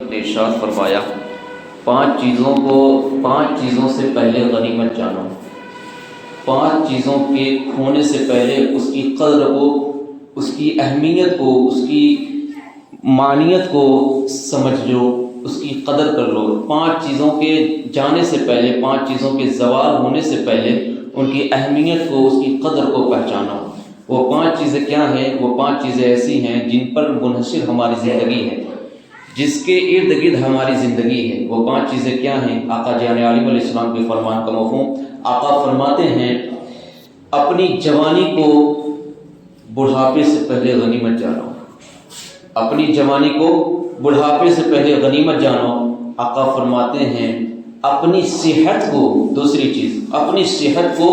نے ارشاد فرمایا پانچ چیزوں سے پہلے غنیمت جانو، پانچ چیزوں کے کھونے سے پہلے اس کی قدر کو، اس کی اہمیت کو، اس کی معنیت کو سمجھ لو، اس کی قدر کر لو۔ پانچ چیزوں کے جانے سے پہلے، پانچ چیزوں کے زوال ہونے سے پہلے ان کی اہمیت کو، اس کی قدر کو پہچانو۔ وہ پانچ چیزیں کیا ہیں؟ وہ پانچ چیزیں ایسی ہیں جن پر منحصر ہماری زندگی ہے، جس کے ارد گرد ہماری زندگی ہے۔ وہ پانچ چیزیں کیا ہیں؟ آقا جان عالم علیہ السلام کے فرمان کا مفہوم آقا فرماتے ہیں اپنی جوانی کو بڑھاپے سے پہلے غنیمت جانو، اپنی جوانی کو بڑھاپے سے پہلے غنیمت جانو۔ آقا فرماتے ہیں اپنی صحت کو، دوسری چیز اپنی صحت کو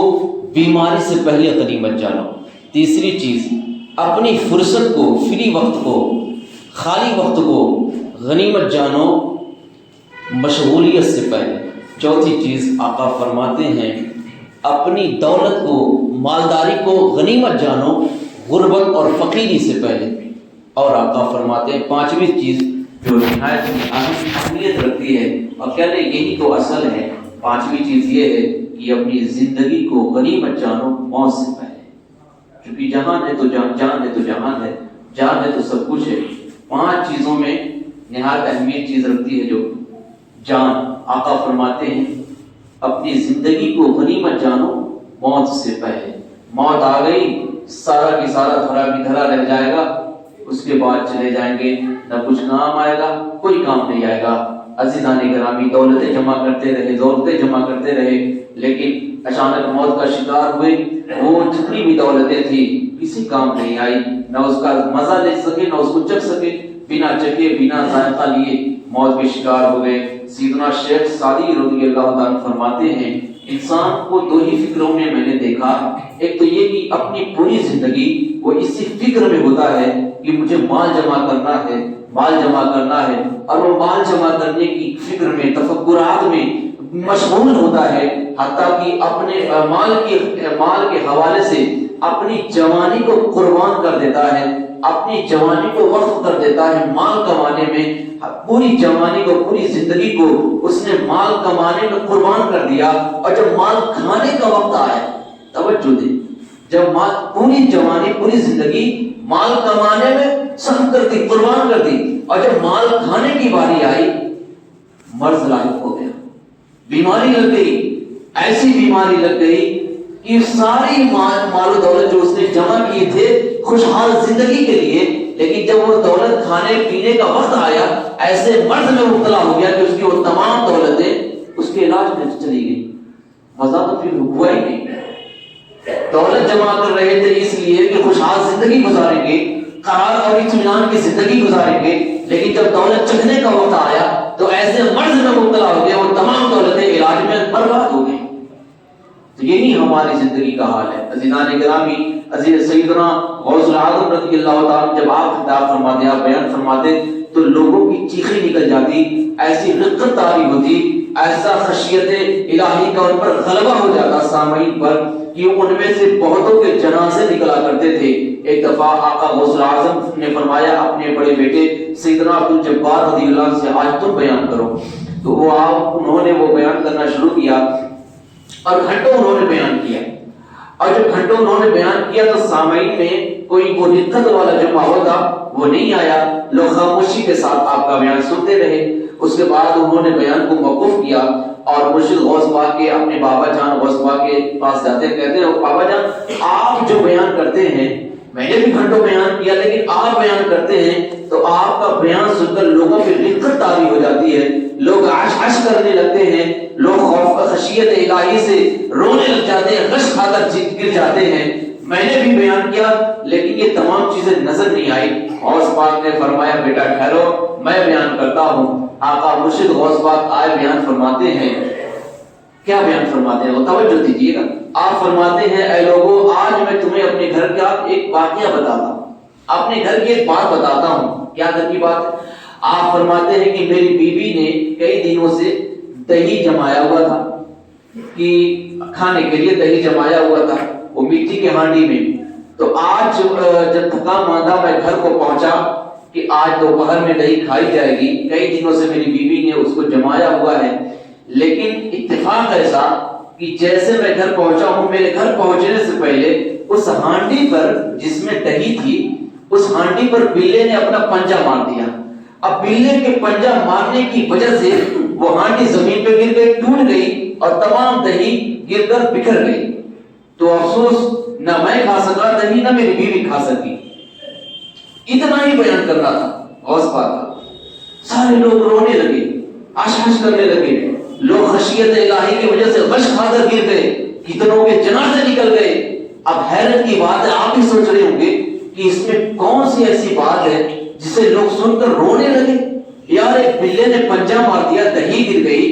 بیماری سے پہلے غنیمت جانو۔ تیسری چیز اپنی فرصت کو، فری وقت کو، خالی وقت کو غنیمت جانو مشغولیت سے پہلے۔ چوتھی چیز آقا فرماتے ہیں اپنی دولت کو، مالداری کو غنیمت جانو غربت اور فقیری سے پہلے۔ اور آقا فرماتے ہیں پانچویں چیز جو نہایت اہمیت رکھتی ہے اور کہتے ہیں یہی تو اصل ہے، پانچویں چیز یہ ہے کہ اپنی زندگی کو غنیمت جانو موت سے پہلے، کیونکہ جہان ہے تو جان ہے تو جہان ہے، جان ہے تو سب کچھ ہے۔ پانچ چیزوں میں نہایت اہمیت چیز رکھتی ہے جو جان۔ آقا فرماتے ہیں اپنی زندگی کو غنیمت جانو موت سے پہلے۔ موت آ گئی، سارا کی سارا دھرا کی دھرا رہ جائے گا، اس کے بعد چلے جائیں گے، نہ کچھ کام آئے گا، کوئی کام نہیں آئے گا۔ عزیزان گرامی، دولتیں جمع کرتے رہے، دولتیں جمع کرتے رہے، لیکن اچانک موت کا شکار ہوئے، وہ جتنی بھی دولتیں تھی کسی کام نہیں آئی، نہ اس کا مزہ لے سکے، نہ اس کو چکھ سکے، بنا چکے بنا ذائقہ لیے موت کے شکار ہو گئے۔ سیدنا شیخ سعدی رضی اللہ تعالیٰ فرماتے ہیں انسان کو دو ہی فکروں میں نے دیکھا، ایک تو یہ کہ اپنی پوری زندگی وہ اسی فکر میں ہوتا ہے کہ مجھے مال جمع کرنا ہے، مال جمع کرنا ہے، اور وہ مال جمع کرنے کی فکر میں، تفکرات میں مشغول ہوتا ہے، حتیٰ کہ اپنے مال کے حوالے سے اپنی جوانی کو قربان کر دیتا ہے، اپنی جوانی کو وقف کر دیتا ہے مال کمانے میں۔ پوری جوانی کو، پوری زندگی کو اس نے مال کمانے میں قربان کر دیا، اور جب مال کھانے کا وقت آیا، توجہ دے، جب پوری جوانی، پوری زندگی مال کمانے میں صرف کر دی، قربان کر دی، اور جب مال کھانے کی باری آئی مرض لاحق ہو گیا، بیماری لگ گئی، ایسی بیماری لگ گئی کہ ساری مال و دولت جو اس نے جمع کیے تھے خوشحال زندگی کے لیے، لیکن جب وہ دولت کھانے پینے کا وقت آیا ایسے مرض میں مبتلا ہو گیا کہ اس کی وہ تمام دولتیں اس کے علاج میں چلی گئی، مزہ تو پھر ہوا ہی نہیں۔ دولت جمع کر رہے تھے اس لیے کہ خوشحال زندگی گزاریں گے، قرار اور اطمینان کی زندگی گزاریں گے، لیکن جب دولت چکھنے کا وقت آیا تو ایسے مرض میں مبتلا ہو گیا، وہ تمام دولتیں علاج میں برباد ہو گئی۔ تو یہی ہماری زندگی کا حال ہے۔ عزیزان گرامی، عزیز سیدنا غوث العظم رضی اللہ تعالیٰ جب آپ خطاب فرماتے، آپ بیان فرماتے تو لوگوں کی چیخیں نکل جاتی، ایسی رقت طاری ہوتی، ایسا خشیت الہی کا ان پر غلبہ ہو جاتا سامعین پر کہ ان میں سے بہتوں کے جنازے نکلا کرتے تھے۔ ایک دفعہ آقا غوث العظم نے فرمایا اپنے بڑے بیٹے سیدنا عبدالجبار رضی اللہ عنہ سے آج تم بیان کرو، تو انہوں نے وہ بیان کرنا شروع کیا اور گھنٹوں انہوں نے بیان کیا، اور جب گھنٹوں انہوں نے بیان کیا تو سامعین میں کوئی وہ رقت والا جو ماحول تھا وہ نہیں آیا، لوگ خاموشی کے ساتھ آپ کا بیان سنتے رہے۔ اس کے بعد انہوں نے بیان کو موقوف کیا اور مرشد غوث پاک کے اپنے بابا جان غوث پاک کے پاس جاتے ہیں، کہتے ہیں بابا جان آپ جو بیان کرتے ہیں، میں نے بھی گھنٹوں بیان کیا لیکن آپ بیان کرتے ہیں تو آپ کا بیان سن کر لوگوں پہ رقت طاری ہو جاتی ہے، لوگ عش کرنے لگتے ہیں، لوگ خوف خشیت الہی سے رونے لگ جاتے ہیں، غش کھا کر گر جاتے ہیں۔ میں نے بھی بیان کیا لیکن یہ تمام چیزیں نظر نہیں آئی۔ غوث پاک نے فرمایا بیٹا ٹھہرو، میں بیان کرتا ہوں۔ آقا مرشد غوث پاک آئے بیان فرماتے ہیں، کیا بیان فرماتے ہیں وہ توجہ دیجیے گا۔ آپ فرماتے ہیں اے لوگوں آج میں تمہیں اپنے گھر کا ایک واقعہ بتاتا ہوں، اپنے گھر کی ایک بات بتاتا ہوں۔ کیا گھر کی بات ہے؟ آپ فرماتے ہیں کہ میری بیوی نے کئی دنوں سے دہی جمایا ہوا تھا کہ کھانے کے لیے دہی جمایا ہوا تھا وہ مٹی کے ہانڈی میں، تو آج جب تھکا ماندہ میں گھر کو پہنچا کہ آج دوپہر میں دہی کھائی جائے گی، کئی دنوں سے میری بیوی نے اس کو جمایا ہوا ہے، لیکن اتفاق ایسا کہ جیسے میں گھر پہنچا ہوں، میرے گھر پہنچنے سے پہلے اس ہانڈی پر جس میں دہی تھی، اس ہانڈی پر بلے نے اپنا پنجہ مار دیا۔ اب بلے کے پنجہ مارنے کی وجہ سے وہ ہانڈی زمین پہ گر گئی، ٹوٹ گئی اور تمام دہی گر کر بکھر گئی۔ تو افسوس، نہ میں کھا سکا دہی، نہ میری بیوی کھا سکی۔ اتنا ہی بیان کرنا تھا غوث پاک کا۔ سارے لوگ رونے لگے، آشاش کرنے لگے، لوگ خشیت الہی کی وجہ سے غش کھا کر گر گئے، کتنوں کے جنازے نکل گئے۔ اب حیرت کی بات ہے، آپ ہی سوچ رہے ہوں گے کہ اس میں کون سی ایسی بات ہے جسے لوگ سن کر رونے لگے؟ یار ایک بلے نے پنجہ مار دیا، دہی گر گئی،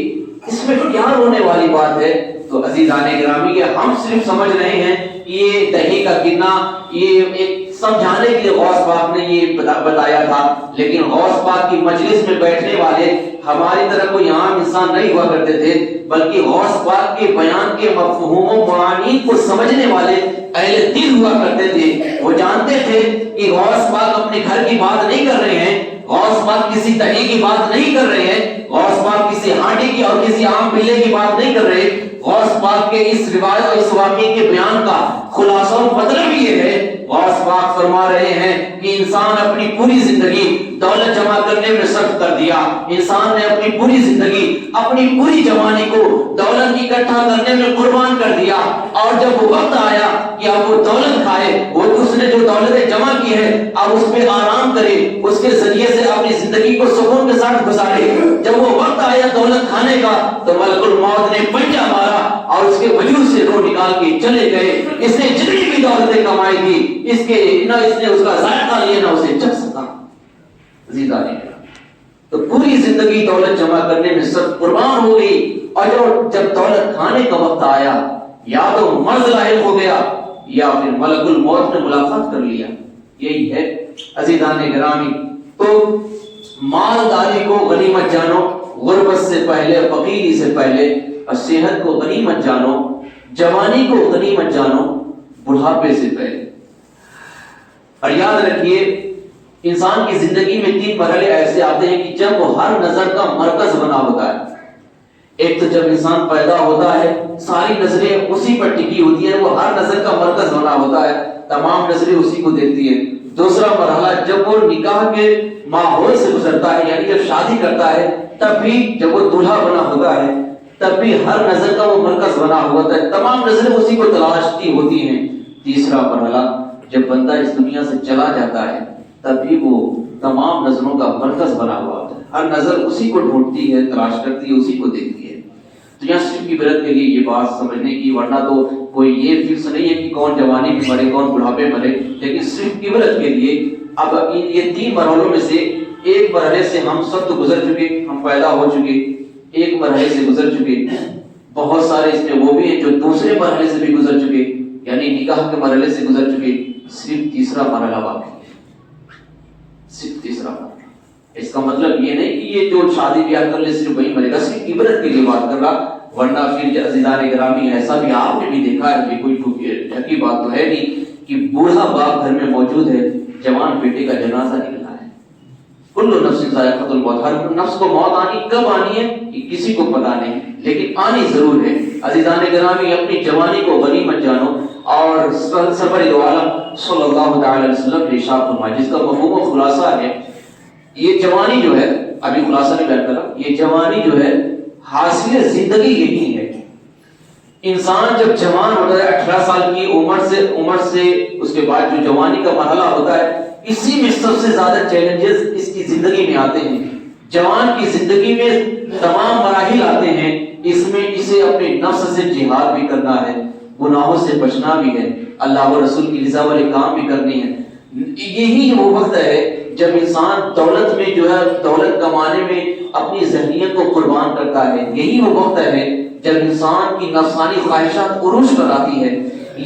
اس میں کیا رونے والی بات ہے؟ تو عزیزان گرامی، ہم صرف سمجھ رہے ہیں یہ دہی کا گرنا یہ ایک سمجھانے کے لیے غوث پاک نے یہ بتایا تھا، لیکن غوث پاک کی مجلس میں بیٹھنے والے ہماری طرح کوئی عام انسان نہیں ہوا کرتے تھے، بلکہ غوث پاک کے بیان کے مفہوم و معانی کو سمجھنے والے اہل دل ہوا کرتے تھے۔ وہ جانتے تھے کہ غوث پاک اپنے گھر کی بات نہیں کر رہے ہیں، غوث پاک کسی دہی کی بات نہیں کر رہے ہیں، غوث پاک کسی ہانڈی کی اور کسی عام بلے کی بات نہیں کر رہے۔ غوث پاک کے اس روایت اور اس واقعے کے بیان کا خلاصہ اور مطلب یہ ہے، غوث پاک فرما رہے ہیں کہ انسان اپنی پوری زندگی دولت جمع کرنے میں صرف کر دیا، انسان نے اپنی پوری زندگی اپنی پوری جوانی کو دولت اکٹھا کرنے میں قربان کر دیا، اور جب وہ وقت آیا کہ اب وہ دولت کھائے، وہ اس نے جو دولتیں جمع کی ہے اب اس پہ آرام کرے، اس کے ذریعے سے اپنی زندگی کو سکون کے ساتھ گزارے۔ جب وہ وقت آیا دولت کھانے کا تو ملک الموت نے پنجہ مارا اور اس کے وجود سے روح نکال کے چلے گئے۔ اس نے جتنی بھی دولتیں کمائی تھی، اس نے اس کا ذائقہ لیا نہ اسے چکھ سکا۔ عزیزان، تو پوری زندگی دولت جمع کرنے میں سب قربان ہو گئی، اور جب دولت کھانے کا وقت آیا یا تو مرض لاحق ہو گیا یا پھر ملک الموت نے ملاقات کر لیا۔ یہی ہے عزیزان گرامی۔ تو مالداری کو غنیمت جانو، غربت سے پہلے، فقیری سے پہلے، اور صحت کو غنیمت جانو، جوانی کو غنیمت جانو، بڑھاپے سے پہلے۔ اور یاد رکھیے، انسان کی زندگی میں 3 مرحلے ایسے آتے ہیں کہ جب وہ ہر نظر کا مرکز بنا ہوتا ہے۔ ایک تو جب انسان پیدا ہوتا ہے، ساری نظریں اسی پر ٹکی ہوتی ہیں، وہ ہر نظر کا مرکز بنا ہوتا ہے، تمام نظریں اسی کو دیکھتی ہیں۔ دوسرا مرحلہ جب وہ نکاح کے ماحول سے گزرتا ہے، یعنی جب شادی کرتا ہے، تب بھی جب وہ دولہا بنا ہوتا ہے، تب بھی ہر نظر کا وہ مرکز بنا ہوتا ہے، تمام نظریں اسی کو تلاشتی ہوتی ہیں۔ تیسرا مرحلہ جب بندہ اس دنیا سے چلا جاتا ہے، تب بھی وہ تمام نظروں کا مرکز بنا ہوا ہوتا ہے، ہر نظر اسی کو ڈھونڈتی ہے، تلاش کرتی ہے، اسی کو دیکھتی ہے۔ تو یہاں صرف عبرت کے لیے یہ بات سمجھنے کی، ورنہ تو کوئی یہ فکس نہیں ہے کہ کون جوانی میں مرے کون بڑھاپے مرے، لیکن صرف عبرت کے لیے۔ اب یہ 3 مرحلوں میں سے ایک مرحلے سے ہم سب تو گزر چکے، ہم پیدا ہو چکے، ایک مرحلے سے گزر چکے، بہت سارے اس میں وہ بھی ہیں جو دوسرے مرحلے سے بھی گزر چکے، یعنی نکاح کے مرحلے سے گزر چکے۔ صرف تیسرا مرحلہ باقی ہے، صرف تیسرا مرحلہ۔ اس کا مطلب یہ نہیں کہ یہ جو شادی بیاہ کر لے صرف وہی مرے گا، صرف عبرت کے لیے بات کر رہا، ورنہ پھر عزیزان گرامی ایسا بھی آپ نے بھی دیکھا ہے، یہ کوئی ڈھکی بات تو ہے نہیں کہ بوڑھا باپ گھر میں موجود ہے، جوان بیٹے کا جنازہ نکلا ہے۔ کل نفس ذائقۃ الموت، ہر نفس کو موت آنی، کب آنی ہے یہ کسی کو پتا نہیں، لیکن آنی ضرور ہے۔ عزیزان گرامی، اپنی جوانی کو غنیمت جانو، اور سرور دو عالم صلی اللہ تعالی علیہ وسلم نے ارشاد فرمایا، جس کا مفہوم و خلاصہ ہے، یہ جوانی جو ہے، ابھی خلاصہ نہیں بیان کرا، یہ جوانی جو ہے حاصل زندگی یہی ہے۔ انسان جب جوان ہوتا ہے 18 سال کی عمر سے اس کے بعد جو جوانی کا مرحلہ ہوتا ہے، اسی میں سب سے زیادہ چیلنجز اس کی زندگی میں آتے ہیں۔ جوان کی زندگی میں تمام مراحل آتے ہیں، اس میں اسے اپنے نفس سے جہاد بھی کرنا ہے، گناہوں سے بچنا بھی ہے، اللہ و رسول کی رضا والے کام بھی کرنے ہیں۔ یہی وہ وقت ہے جب انسان دولت میں جو ہے، دولت کمانے میں اپنی ذہنیت کو قربان کرتا ہے۔ یہی وہ وقت ہے جب انسان کی نفسانی خواہشات عروج پر آتی ہے۔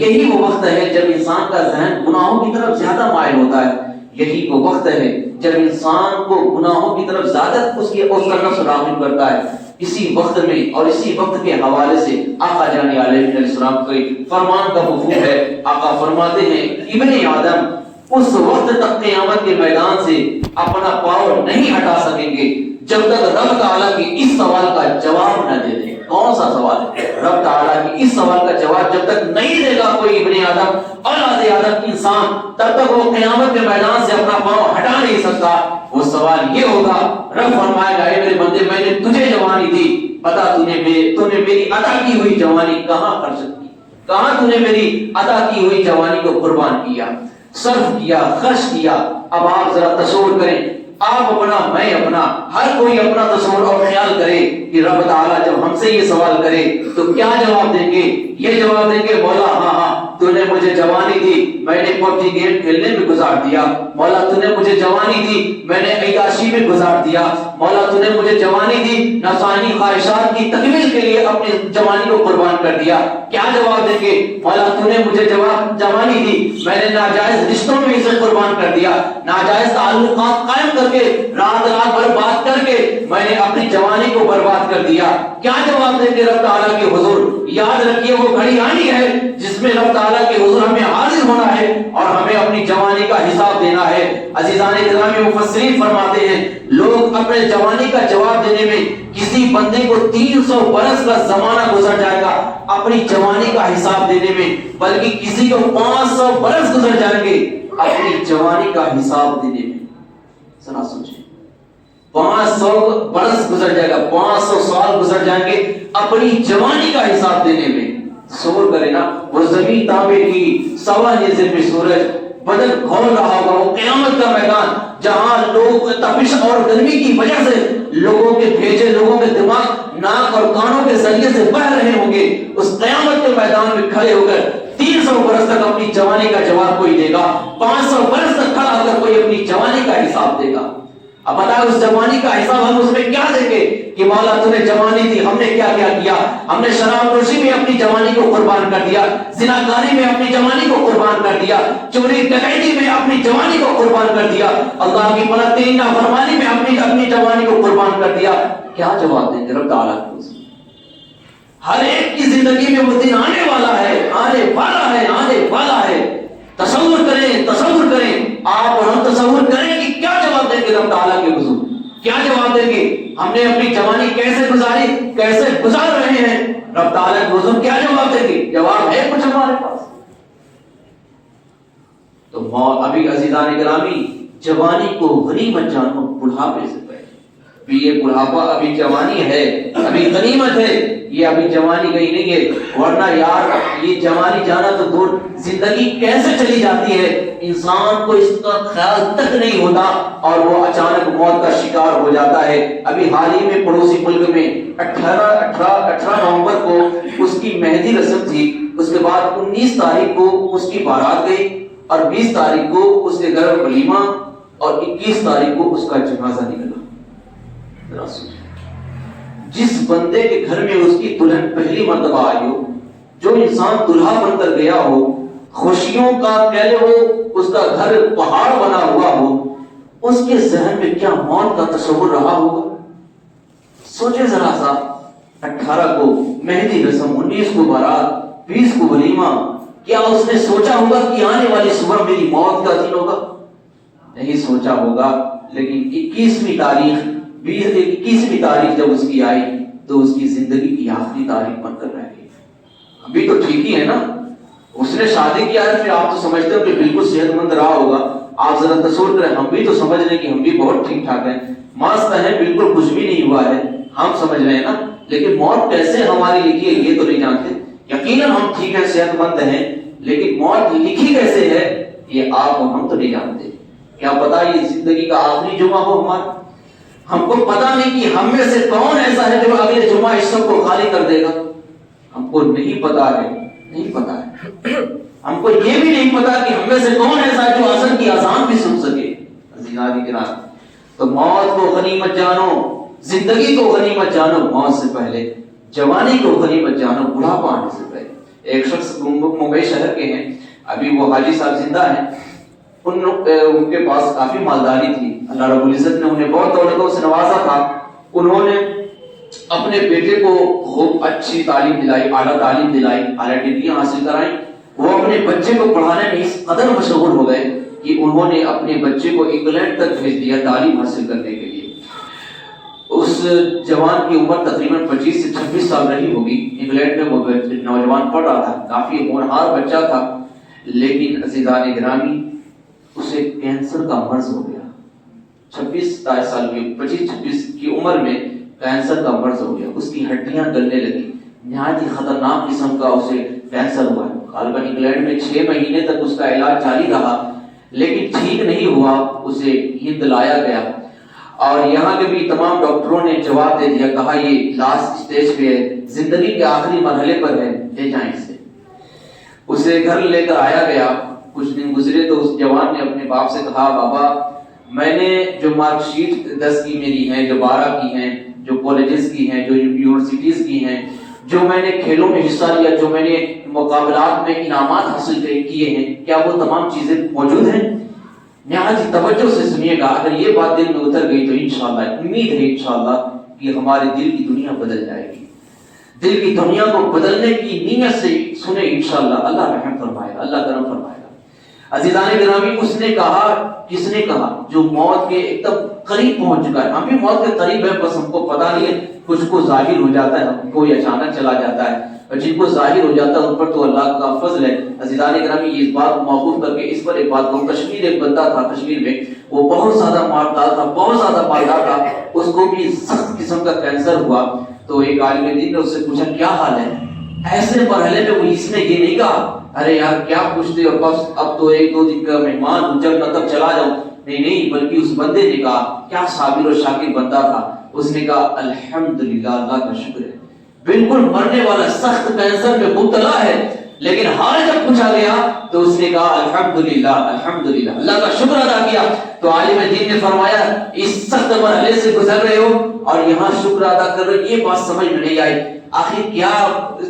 یہی وہ وقت ہے جب انسان کا ذہن گناہوں کی طرف زیادہ مائل ہوتا ہے۔ یہی وہ وقت ہے جب انسان کو گناہوں کی طرف زیادہ اس کا نفس راغب کرتا ہے۔ اسی وقت میں اور اسی وقت کے حوالے سے آقا جان علیہ السلام کے فرمان کا مفہوم ہے۔ آقا فرماتے ہیں، ابن آدم اس وقت تک قیامت کے میدان سے اپنا پاؤں نہیں ہٹا سکیں گے جب تک رب تعالیٰ کے اس سوال کا جواب نہ دے دیں۔ کون سا سوال ہے؟ رب تعالیٰ کی اس سوال کا جواب جب تک نہیں دے گا کوئی ابن آدم، اولاد آدم انسان، تب تک وہ قیامت کے میدان سے اپنا پاؤں ہٹا نہیں سکتا۔ وہ سوال یہ ہوگا، رب فرمائے گا اے میرے بندے میں نے تجھے جوانی دی، بتا تو نے میری عطا کی ہوئی جوانی کہاں خرچ کی، کہاں تو نے میری عطا کی ہوئی جوانی کو قربان کیا، صرف کیا، خرچ کیا۔ اب آپ ذرا تصور کریں، آپ اپنا، میں اپنا، ہر کوئی اپنا تصور اور خیال کرے کہ رب تعالیٰ جب ہم سے یہ سوال کرے تو کیا جواب دیں گے؟ یہ جواب دیں گے مولا ہاں تو نے مجھے جوانی دی، میں نے پبجی گیم کھیلنے میں گزار دیا، مولا تو نے مجھے جوانی دی، میں نے عیاشی میں گزار دیا، مولا تو نے مجھے جوانی دی، نفسانی خواہشات کی تکمیل کے لیے اپنی جوانی کو قربان کر دیا۔ کیا جواب دیں گے؟ مولا تو نے مجھے جوانی دی، میں نے ناجائز رشتوں میں اسے قربان کر دیا، ناجائز تعلقات قائم کر کے رات بھر بات کر کے میں نے اپنی جوانی کو برباد کر دیا۔ کیا جواب دیں گے رب تعالیٰ کے حضور؟ یاد رکھیے وہ گھڑی آنی ہے جس میں رب تعالیٰ کے حضور ہمیں حاضر ہونا ہے اور ہمیں اپنی جوانی کا حساب دینا ہے۔ عزیزان گرامی، مفسرین فرماتے ہیں لوگ اپنے جوانی کا جواب دینے میں کسی بندے کو 300 برس کا زمانہ گزر جائے گا اپنی جوانی کا حساب دینے میں، بلکہ کسی کو 500 برس گزر جائیں گے اپنی جوانی کا حساب دینے میں۔ ذرا سوچیں، 500 برس گزر جائے گا، 500 سال گزر جائیں گے اپنی جوانی کا حساب دینے میں۔ تصور کریں نا، وہ زمین تانبے کی، سوا نصف پہ سورج بدن کھول رہا ہوگا، وہ قیامت کا میدان جہاں لوگ تپش اور گرمی کی وجہ سے لوگوں کے بھیجے، لوگوں کے دماغ ناک اور کانوں کے ذریعے سے بہ رہے ہوں گے، اس قیامت کے میدان میں کھڑے ہو کر 300 برس تک اپنی جوانی کا جواب کوئی دے گا، 500 برس تک کھڑا ہو کر کوئی اپنی جوانی کا حساب دے گا۔ اب بتائیں اس جوانی کا حساب ہم اس میں کیا دیں گے کہ مولا تو نے جوانی دی، ہم نے کیا کیا کیا؟ ہم نے شراب نوشی میں اپنی جوانی کو قربان کر دیا، زناکاری میں اپنی جوانی کو قربان کر دیا، چوری ڈکیتی میں اپنی جوانی کو قربان کر دیا، اللہ کی پناہ نافرمانی میں اپنی جوانی کو قربان کر دیا۔ کیا جواب دیں گے رب تعالیٰ کو؟ ہر ایک کی زندگی میں وہ دن آنے والا ہے، آنے والا ہے، آنے والا ہے۔ تصور کریں، تصور کریں، آپ اور ہم تصور کریں کہ کیا جواب دیں گے رب تعالیٰ کے حضور؟ کیا جواب دیں گے؟ ہم نے اپنی جوانی کیسے گزاری، کیسے گزار رہے ہیں؟ رب تعالیٰ کے حضور کیا جواب دیں گے؟ جواب ہے کچھ ہمارے پاس؟ تو ابھی عزیزان گرامی، جوانی کو غنیمت جانو بڑھاپے سے پہلے۔ ابھی یہ بڑھاپا ابھی جوانی ہے، ابھی غنیمت ہے، یہ ابھی جوانی گئی نہیں ہے، ورنہ یار یہ جوانی جانا تو دور، زندگی کیسے چلی جاتی ہے انسان کو اس کا خیال تک نہیں ہوتا اور وہ اچانک موت کا شکار ہو جاتا ہے۔ ابھی حال ہی میں پڑوسی ملک میں 18 نومبر کو اس کی مہندی رسم تھی، اس کے بعد 19 تاریخ کو اس کی بارات گئی اور 20 تاریخ کو اس کے گھر ولیمہ اور 21 تاریخ کو اس کا جنازہ نکلا۔ جس بندے کے گھر میں اس کی دلہن پہلی مرتبہ آئی ہو، جو انسان دلہا بن کر گیا ہو، خوشیوں کا پہلے ہو، اس کا گھر پہاڑ بنا ہوا ہو، اس کے ذہن میں کیا موت کا تصور رہا ہوگا؟ سوچے ذرا سا، 18 کو مہندی رسم، 19 کو بارات، 20 کو ولیمہ، کیا اس نے سوچا ہوگا کہ آنے والی صبح میری موت کا دن ہوگا؟ نہیں سوچا ہوگا، لیکن 21ویں تاریخ جب اس کی آئی تو اس کی زندگی کی آخری تاریخ بن کر رہ گئی۔ ابھی تو ٹھیک ہی ہے نا، اس نے شادی کیا ہے، پھر آپ تو سمجھتے ہو کہ بالکل صحت مند رہا ہوگا۔ آپ ذرا تصور کریں، ہم بھی تو سمجھ رہے ہیں کہ ہم بھی بہت ٹھیک ٹھاک ہیں، مست ہیں، بالکل کچھ بھی نہیں ہوا ہے، ہم سمجھ رہے ہیں نا، لیکن موت کیسے ہماری لکھی ہے یہ تو نہیں جانتے۔ یقیناً ہم ٹھیک ہیں، صحت مند ہیں، لیکن موت لکھی کیسے ہے یہ آپ اور ہم تو نہیں جانتے۔ کیا پتا یہ زندگی کا آخری جمعہ ہو ہمارا؟ ہم کو پتا نہیں کہ ہم میں سے کون ایسا ہے جو اگلے جمعہ اس سب کو خالی کر دے گا۔ ہم کو نہیں پتا ہے، نہیں پتا ہے۔ ہم کو یہ بھی نہیں پتا کہ ہم میں سے کون ایسا ہے جو عصر کی اذان بھی سن سکے۔ عزیزان کرام، تو موت کو غنیمت جانو، زندگی کو غنیمت جانو موت سے پہلے، جوانی کو غنیمت جانو بڑھاپا آنے سے پہلے۔ ایک شخص ممبئی شہر کے ہیں، ابھی وہ حاجی صاحب زندہ ہیں، ان کے پاس کافی مالداری تھی، اللہ رب العزت نے انہیں بہت دولتوں سے نوازا تھا۔ انہوں نے اپنے بیٹے کو خوب اچھی تعلیم دلائی، اعلیٰ تعلیم دلائی، اعلیٰ ڈگریاں حاصل کرائیں۔ وہ اپنے بچے کو پڑھانے میں اس قدر مشغول ہو گئے کہ انہوں نے اپنے بچے کو انگلینڈ تک بھیج دیا تعلیم حاصل کرنے کے لیے۔ اس جوان کی عمر تقریباً 25 سے 26 سال رہی ہوگی۔ انگلینڈ میں وہ نوجوان پڑھ رہا تھا، کافی ہونہار بچہ تھا، لیکن عزیزان گرامی اسے کینسر کا مرض ہو گیا۔ 26 سال کی 25-26 کی عمر میں کینسر کا مرض ہو گیا، اس کی ہڈیاں گلنے لگی، نہایت ہی خطرناک قسم کا اسے کینسر ہوا۔ غالباً انگلینڈ میں 6 مہینے تک اس کا علاج جاری رہا، لیکن ٹھیک نہیں ہوا، اسے ہند لایا گیا اور یہاں کے بھی تمام ڈاکٹروں نے جواب دے دیا، کہا یہ لاسٹ سٹیج پہ ہے، زندگی کے آخری مرحلے پر ہے، لے جائیں اسے۔ اسے گھر لے کر آیا گیا۔ کچھ دن گزرے تو اس جوان نے اپنے باپ سے کہا، بابا میں نے جو مارک شیٹ 10 کی میری ہیں، جو 12 کی ہیں، جو کالجز کی ہیں، جو یونیورسٹیز کی ہیں، جو میں نے کھیلوں میں حصہ لیا، جو میں نے مقابلات میں انعامات حاصل کیے ہیں، کیا وہ تمام چیزیں موجود ہیں؟ نہایت توجہ سے سنیے گا، اگر یہ بات دل میں اتر گئی تو انشاءاللہ امید ہے انشاءاللہ کہ ہمارے دل کی دنیا بدل جائے گی۔ دل کی دنیا کو بدلنے کی نیت سے سنیں انشاءاللہ، اللہ رحم فرمائے گا، اللہ کرم فرمائے گا۔ عزیزان گرامی، اس نے کہا، کس نے کہا؟ جو موت کے ایک دم قریب پہنچ چکا ہے۔ ہم بھی موت کے قریب ہے، بس ہم کو پتہ نہیں ہے، کچھ کو ظاہر ہو جاتا ہے، کوئی اچانک چلا جاتا ہے، اور جن کو ظاہر ہو جاتا ہے ان پر تو اللہ کا فضل ہے۔ عزیزان گرامی، یہ اس بات کو موقوف کر کے اس پر ایک بات کہوں، کشمیر ایک بندہ تھا، کشمیر میں وہ بہت زیادہ مالدار تھا، بہت زیادہ مالدار تھا، اس کو بھی سخت قسم کا کینسر ہوا۔ تو ایک عالم دین نے اس سے پوچھا کیا حال ہے؟ ایسے مرحلے میں وہ اس نے یہ نہیں کہا ارے یار کیا پوچھتے ہو، بس اب تو 1-2 دن کا مہمان ہوں، جب نہ تب چلا جاؤں، نہیں، بلکہ اس بندے نے کہا، کیا صابر و شاکر بندہ تھا، اس نے کہا الحمدللہ، اللہ کا شکر ہے، بالکل مرنے والا سخت کینسر میں مبتلا ہے، لیکن حال جب پوچھا گیا تو اس نے کہا الحمدللہ، الحمدللہ، اللہ کا شکر ادا کیا۔ تو عالم دین نے فرمایا اس سخت مرحلے سے گزر رہے ہو اور یہاں شکر ادا کر رہے ہو، یہ بات سمجھ میں نہیں آئی، آخر کیا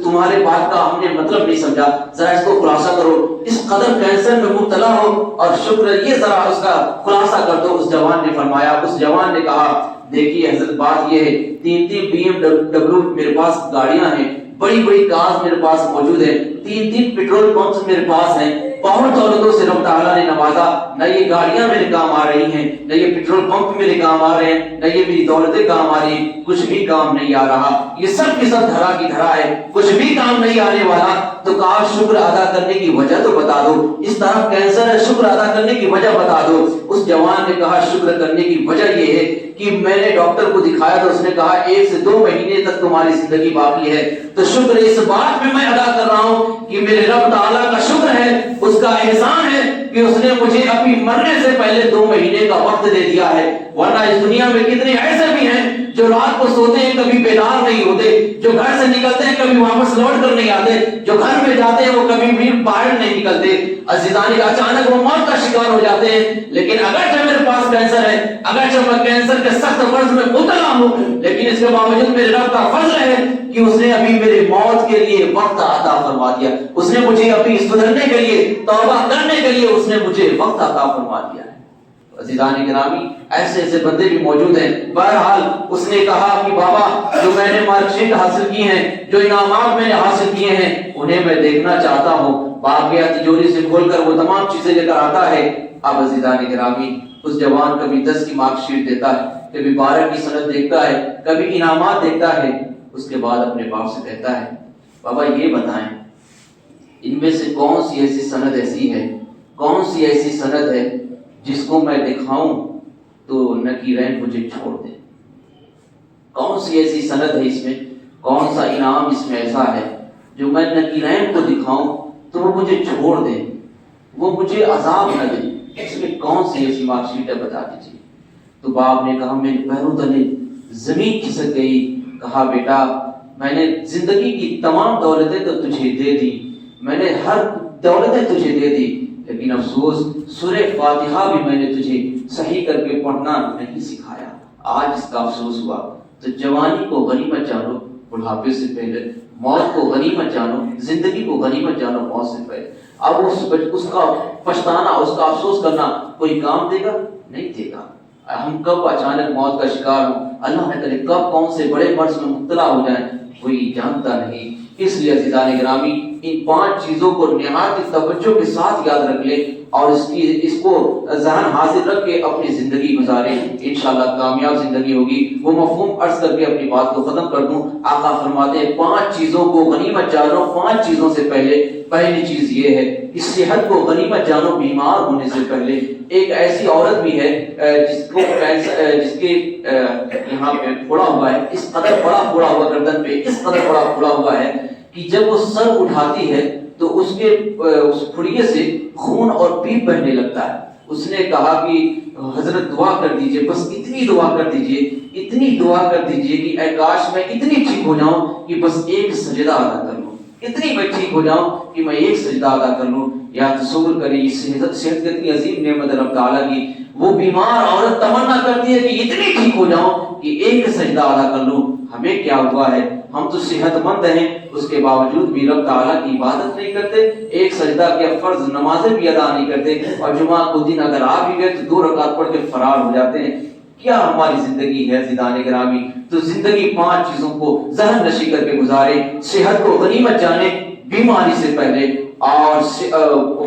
تمہارے بات کا ہم نے مطلب نہیں سمجھا، ذرا اس کو خلاصہ کرو، اس قدر کینسر میں مبتلا ہو اور شکر، یہ ذرا اس کا خلاصہ کر دو۔ اس جوان نے فرمایا، اس جوان نے کہا دیکھیے حضرت بات یہ ہے، 3 BMW میرے پاس گاڑیاں ہیں، بڑی بڑی کارز میرے پاس موجود ہیں، 3 پیٹرول پمپس میرے پاس ہیں، بہت دولتوں سے رب تعالیٰ نے نوازا، نہ یہ گاڑیاں میرے کام آ رہی ہیں، نہ یہ پیٹرول پمپ میرے کام آ رہے ہیں، نہ یہ میری دولتیں کام آ رہی ہیں، کچھ بھی کام نہیں آ رہا، یہ سب کی سب دھرا کی دھرا ہے، کچھ بھی کام نہیں آنے والا۔ تو کہا شکر ادا کرنے کی وجہ تو بتا دو، اس طرح کینسر ہے، شکر ادا کرنے کی وجہ بتا دو۔ اس جوان نے کہا شکر کرنے کی وجہ یہ ہے کہ میں نے ڈاکٹر کو دکھایا تو اس نے کہا 1 سے 2 مہینے تک تمہاری زندگی باقی ہے، تو شکر اس بات میں ادا کر رہا ہوں کہ میرے رب تعالیٰ کا شکر ہے، اس کا احسان ہے کہ اس نے مجھے اپنی مرنے سے پہلے 2 مہینے کا وقت دے دیا ہے، ورنہ اس دنیا میں کتنے ایسے بھی ہیں جو رات کو سوتے ہیں کبھی بیدار نہیں ہوتے، جو گھر سے نکلتے ہیں کبھی واپس لوٹ کر نہیں آتے، جو گھر میں جاتے ہیں وہ کبھی بھی باہر نہیں نکلتے، عزیزان اچانک وہ موت کا شکار ہو جاتے ہیں۔ لیکن اگرچہ میرے پاس کینسر ہے، اگرچہ میں کینسر کے سخت مرض میں مبتلا ہوں، لیکن اس کے باوجود میرے رب کا فضل ہے کہ اس نے ابھی میرے موت کے لیے وقت عطا فرما دیا، اس نے مجھے ابھی سدھرنے کے لیے، توبہ کرنے کے لیے اس نے مجھے وقت عطا فرما دیا ہے۔ عزیزان گرامی، ایسے ایسے بندے بھی موجود ہیں۔ بہرحال اس نے کہا کہ بابا جو میں نے مارک شیٹ حاصل کی ہیں، جو انعامات میں نے حاصل کیے ہیں، انہیں میں دیکھنا چاہتا ہوں۔ باپ گیا تجوری سے کھول کر وہ تمام چیزیں لے کر آتا ہے۔ اب عزیزان گرامی، اس جوان کبھی 10 کی مارک شیٹ دیتا ہے، کبھی 12 کی سند دیکھتا ہے، کبھی انعامات دیکھتا ہے، اس کے بعد اپنے باپ سے کہتا ہے بابا یہ بتائیں ان میں سے کون سی ایسی سند ایسی ہے، کون سی ایسی سند ہے جس کو میں دکھاؤں تو نکیرین مجھے چھوڑ دے، کون سی ایسی سند ہے اس میں، کون سا انعام اس میں ایسا ہے جو میں نکیرین کو دکھاؤں تو وہ مجھے چھوڑ دے، وہ مجھے عذاب نہ دے، اس میں کون سی ایسی مارک شیٹ ہے بتا دیجیے۔ تو باپ نے کہا میرے پیروں تلے زمین کھسک گئی، کہا بیٹا میں نے زندگی کی تمام دولتیں تو تجھے دے دی، میں نے ہر دولتیں تجھے دے دی، لیکن افسوس سورہ فاتحہ بھی میں نے تجھے صحیح کر کے پڑھنا نہیں سکھایا، آج اس کا افسوس ہوا۔ تو جوانی کو غنیمت جانو بڑھاپے سے پہلے، موت کو غنیمت جانو، زندگی کو غنیمت جانو موت سے پہلے۔ اب اس کا پچھتانا، اس کا افسوس کرنا کوئی کام دے گا؟ نہیں دے گا۔ ہم کب اچانک موت کا شکار ہوں، اللہ نہ کرے کب کون سے بڑے مرض میں مبتلا ہو جائیں، کوئی جانتا نہیں۔ اس لیے عزیزان گرامی ان 5 چیزوں کو نہایت توجہ کے ساتھ یاد رکھ لے اور اس کو ذہن حاضر رکھ کے اپنی زندگی گزارے، انشاءاللہ کامیاب زندگی ہوگی۔ وہ مفہوم عرض کر کے اپنی بات کو ختم کر دوں۔ آقا فرماتے ہیں 5 چیزوں کو غنیمت جانو۔ 5 چیزوں سے پہلی چیز یہ ہے کہ صحت کو غنیمت جانو، بیمار ہونے سے پہلے۔ ایک ایسی عورت بھی ہے جس کے یہاں پہ پھوڑا ہوا ہے، اس قدر بڑا پھوڑا ہوا گردن پہ، اس قدر بڑا پھوڑا ہوا ہے کہ جب وہ سر اٹھاتی ہے تو اس پھڑیے سے خون اور پیپ بہنے لگتا ہے۔ اس نے کہا کہ حضرت دعا کر دیجئے، بس اتنی دعا کر دیجئے، اتنی دعا کر دیجئے کہ اے کاش میں اتنی ٹھیک ہو جاؤں کہ بس ایک سجدہ ادا کر لوں، اتنی میں ٹھیک ہو جاؤں کہ میں ایک سجدہ ادا کر لوں۔ یا تصور کریں یہ صحت کتنی عظیم نعمت رب تعالیٰ کی۔ وہ بیمار عورت تمنا کرتی ہے کہ اتنی ٹھیک ہو جاؤں کہ ایک سجدہ ادا کر لوں۔ ہمیں کیا ہوا ہے؟ ہم تو صحت مند ہیں، اس کے باوجود بھی رب تعالیٰ کی عبادت نہیں کرتے، ایک سجدہ کیا فرض نمازیں بھی ادا نہیں کرتے، اور جمعہ کو دن اگر آ بھی گئے تو 2 رکعت پڑھ کے فرار ہو جاتے ہیں۔ کیا ہماری زندگی ہے عزیزان گرامی؟ تو زندگی 5 چیزوں کو ذہن نشی کر کے گزارے۔ صحت کو غنیمت جانے بیماری سے پہلے، اور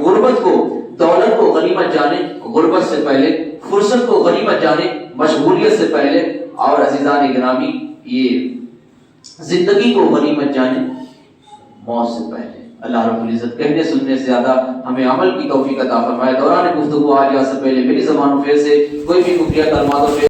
غربت کو، دولت کو غنیمت جانے غربت سے پہلے، فرصت کو غنیمت جانے مشغولیت سے پہلے، اور عزیزان گرامی یہ زندگی کو غنیمت جانے موت سے پہلے۔ اللہ رب العزت کہنے سننے سے زیادہ ہمیں عمل کی توفیق عطا فرمائے۔ دوران گفتگو آج یا سے پہلے میری زبانوں پہ سے کوئی بھی کفریہ کلمات